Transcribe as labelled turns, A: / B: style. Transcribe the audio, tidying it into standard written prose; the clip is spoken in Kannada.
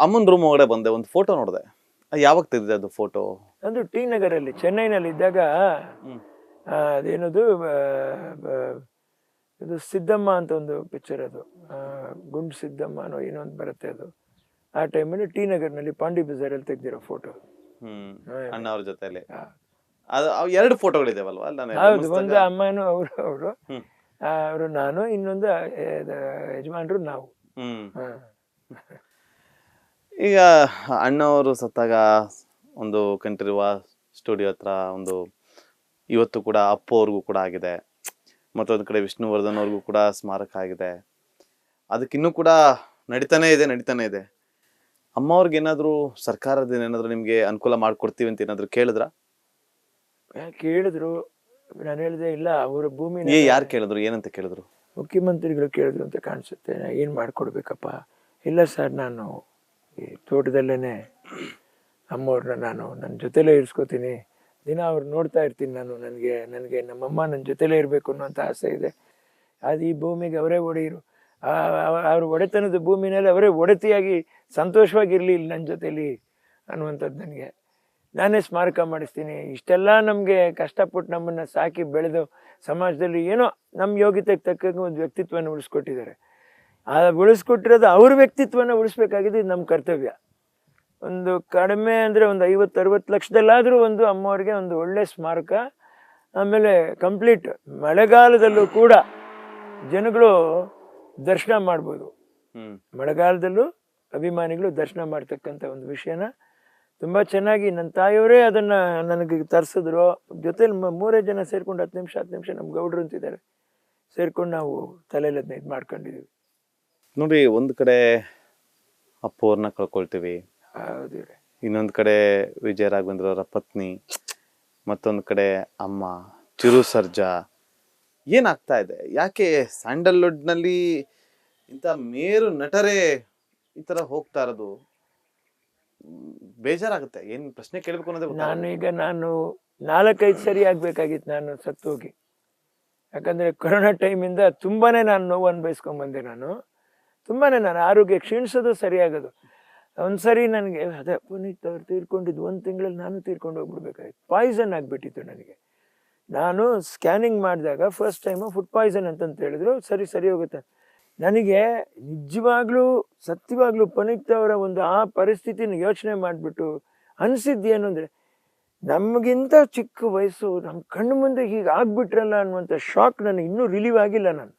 A: ಅಮ್ಮನ ರೂಮ್ ಒಳಗಡೆ ಬಂದೆ, ಒಂದು ಫೋಟೋ ನೋಡಿದೆ. ಯಾವಾಗ ತೆಗೆದಿದೆ ಅದು ಫೋಟೋ?
B: ಅದು ಟಿ ನಗರಲ್ಲಿ ಚೆನ್ನೈನಲ್ಲಿ ಇದ್ದಾಗ ಅದೇನದು ಇದು ಸಿದ್ದಮ್ಮ ಅಂತ ಒಂದು ಪಿಕ್ಚರ್, ಅದು ಗುಂಡು ಸಿದ್ದಮ್ಮ ಅನ್ನೋ ಏನೋ ಒಂದು ಬರುತ್ತೆ. ಅದು ಆ ಟೈಮಲ್ಲಿ ಟಿ ನಗರ್ನಲ್ಲಿ ಪಾಂಡಿ ಬಜಾರಲ್ಲಿ ತೆಗ್ದಿರೋ ಫೋಟೋ.
A: ಅಣ್ಣ ಅವ್ರ ಜೊತೆಲಿ ಅದು 2 ಫೋಟೋಗಳಿದಾವಲ್ವಾ?
B: ಹೌದು, ಒಂದು ಅಮ್ಮನು ಅವರು ನಾನು, ಇನ್ನೊಂದು ಯಜಮಾನ್ರು ನಾವು.
A: ಈಗ ಅಣ್ಣವರು ಸತ್ತಾಗ ಒಂದು ಕಂಠೀರವ ಸ್ಟುಡಿಯೋ ಹತ್ರ ಒಂದು ಇವತ್ತು ಕೂಡ ಅಪ್ಪು ಅವ್ರಿಗೂ ಕೂಡ ಆಗಿದೆ, ಮತ್ತೊಂದು ಕಡೆ ವಿಷ್ಣುವರ್ಧನ್ ಅವ್ರಿಗೂ ಕೂಡ ಸ್ಮಾರಕ ಆಗಿದೆ. ಅದಕ್ಕಿನ್ನೂ ಕೂಡ ನಡೀತಾನೆ ಇದೆ. ಅಮ್ಮ ಅವ್ರಿಗೆ ಏನಾದ್ರು ಸರ್ಕಾರದಿಂದ ಏನಾದ್ರು ನಿಮ್ಗೆ ಅನುಕೂಲ ಮಾಡ್ಕೊಡ್ತೀವಿ ಅಂತ ಏನಾದ್ರು ಕೇಳಿದ್ರ?
B: ಕೇಳಿದ್ರು. ನಾನು ಹೇಳಿದೆ ಇಲ್ಲ, ಅವರ ಭೂಮಿ.
A: ಯಾರು ಕೇಳಿದ್ರು? ಏನಂತ ಕೇಳಿದ್ರು?
B: ಮುಖ್ಯಮಂತ್ರಿಗಳು ಕೇಳಿದ್ರು ಅಂತ ಕಾಣಿಸುತ್ತೆ. ಏನು ಮಾಡ್ಕೊಡ್ಬೇಕಪ್ಪ? ಇಲ್ಲ ಸರ್, ನಾನು ಈ ತೋಟದಲ್ಲೇ ಅಮ್ಮವ್ರನ್ನ ನಾನು ನನ್ನ ಜೊತೆಲೇ ಇರಿಸ್ಕೋತೀನಿ, ದಿನ ಅವ್ರು ನೋಡ್ತಾ ಇರ್ತೀನಿ ನಾನು. ನನಗೆ ನಮ್ಮಮ್ಮ ನನ್ನ ಜೊತೆಲೇ ಇರಬೇಕು ಅನ್ನೋಂಥ ಆಸೆ ಇದೆ. ಅದು ಈ ಭೂಮಿಗೆ ಅವರೇ ಒಡೆಯರು, ಅವ್ರ ಒಡೆತನದ ಭೂಮಿನಲ್ಲಿ ಅವರೇ ಒಡೆತಿಯಾಗಿ ಸಂತೋಷವಾಗಿರಲಿ ಇಲ್ಲಿ ನನ್ನ ಜೊತೆಲಿ ಅನ್ನುವಂಥದ್ದು. ನಾನೇ ಸ್ಮಾರಕ ಮಾಡಿಸ್ತೀನಿ. ಇಷ್ಟೆಲ್ಲ ನಮಗೆ ಕಷ್ಟಪಟ್ಟು ನಮ್ಮನ್ನು ಸಾಕಿ ಬೆಳೆದು ಸಮಾಜದಲ್ಲಿ ಏನೋ ನಮ್ಮ ಯೋಗ್ಯತೆಗೆ ತಕ್ಕಂಗೆ ಒಂದು ವ್ಯಕ್ತಿತ್ವನ ಉಳಿಸ್ಕೊಟ್ಟಿದ್ದಾರೆ. ಆ ಉಳಿಸ್ಕೊಟ್ಟಿರೋದು ಅವ್ರ ವ್ಯಕ್ತಿತ್ವನ ಉಳಿಸ್ಬೇಕಾಗಿದೆ. ಇದು ನಮ್ಮ ಕರ್ತವ್ಯ. ಒಂದು ಕಡಿಮೆ ಅಂದರೆ ಒಂದು 50-60 ಲಕ್ಷದಲ್ಲಾದರೂ ಒಂದು ಅಮ್ಮವ್ರಿಗೆ ಒಂದು ಒಳ್ಳೆ ಸ್ಮಾರಕ. ಆಮೇಲೆ ಕಂಪ್ಲೀಟ್ ಮಳೆಗಾಲದಲ್ಲೂ ಕೂಡ ಜನಗಳು ದರ್ಶನ ಮಾಡ್ಬೋದು. ಮಳೆಗಾಲದಲ್ಲೂ ಅಭಿಮಾನಿಗಳು ದರ್ಶನ ಮಾಡ್ತಕ್ಕಂಥ ಒಂದು ವಿಷಯನ ತುಂಬ ಚೆನ್ನಾಗಿ ನನ್ನ ತಾಯಿಯವರೇ ಅದನ್ನು ನನಗೆ ತರಿಸಿದ್ರು. ಜೊತೆಲಿ 3 ಜನ ಸೇರ್ಕೊಂಡು 10 ನಿಮಿಷ ನಮ್ಮ ಗೌಡ್ರು ಅಂತಿದ್ದಾರೆ, ಸೇರ್ಕೊಂಡು ನಾವು ತಲೆಯಲ್ಲಿ ಅದನ್ನ ಇದು ಮಾಡ್ಕೊಂಡಿದ್ದೀವಿ.
A: ನೋಡಿ, ಒಂದು ಕಡೆ ಅಪ್ಪು ಅವ್ರನ್ನ ಕಳ್ಕೊಳ್ತೀವಿ,
B: ಹೌದು.
A: ಇನ್ನೊಂದು ಕಡೆ ವಿಜಯ ರಾಘವೇಂದ್ರ ಅವರ ಪತ್ನಿ, ಮತ್ತೊಂದು ಕಡೆ ಅಮ್ಮ ಚಿರು ಸರ್ಜಾ. ಏನಾಗ್ತಾ ಇದೆ? ಯಾಕೆ ಸ್ಯಾಂಡಲ್ವುಡ್ ನಲ್ಲಿ ಇಂಥ ಮೇರು ನಟರೇ ಈ ತರ ಹೋಗ್ತಾ ಇರೋದು? ಬೇಜಾರಾಗುತ್ತೆ. ಏನ್ ಪ್ರಶ್ನೆ ಕೇಳಬೇಕು ಅನ್ನೋದೇ
B: ನಾನು 4-5 ಸರಿ ಆಗ್ಬೇಕಾಗಿತ್ತು ನಾನು ಸತ್ತು ಹೋಗಿ. ಯಾಕಂದ್ರೆ ಕೊರೋನಾ ಟೈಮಿಂದ ತುಂಬಾನೇ ನಾನು ನೋವು ಅನ್ಭವಿಸ್ಕೊಂಡ್ ಬಂದೆ. ನಾನು ಆರೋಗ್ಯ ಕ್ಷೀಣಿಸೋದು ಸರಿಯಾಗೋದು. ಒಂದ್ಸರಿ ನನಗೆ ಅದೇ ಪುನೀತ್ ಅವ್ರು ತೀರ್ಕೊಂಡಿದ್ದು 1 ತಿಂಗಳಲ್ಲಿ ನಾನು ತೀರ್ಕೊಂಡು ಹೋಗ್ಬಿಡ್ಬೇಕಾಗಿತ್ತು. ಪಾಯ್ಸನ್ ಆಗಿಬಿಟ್ಟಿತ್ತು ನನಗೆ. ನಾನು ಸ್ಕ್ಯಾನಿಂಗ್ ಮಾಡಿದಾಗ ಫಸ್ಟ್ ಟೈಮು ಫುಡ್ ಪಾಯ್ಸನ್ ಅಂತಂತ ಹೇಳಿದ್ರು. ಸರಿ ಹೋಗುತ್ತೆ. ನನಗೆ ನಿಜವಾಗ್ಲೂ ಸತ್ಯವಾಗ್ಲೂ ಪುನೀತ್ ಅವರ ಒಂದು ಆ ಪರಿಸ್ಥಿತಿನ ಯೋಚನೆ ಮಾಡಿಬಿಟ್ಟು ಅನಿಸಿದ್ದೇನು ಅಂದರೆ, ನಮಗಿಂತ ಚಿಕ್ಕ ವಯಸ್ಸು ನಮ್ಮ ಕಣ್ಣು ಮುಂದೆ ಹೀಗೆ ಆಗ್ಬಿಟ್ರಲ್ಲ ಅನ್ನುವಂಥ ಶಾಕ್ ನನಗೆ ಇನ್ನೂ ರಿಲೀವ್ ಆಗಿಲ್ಲ. ನಾನು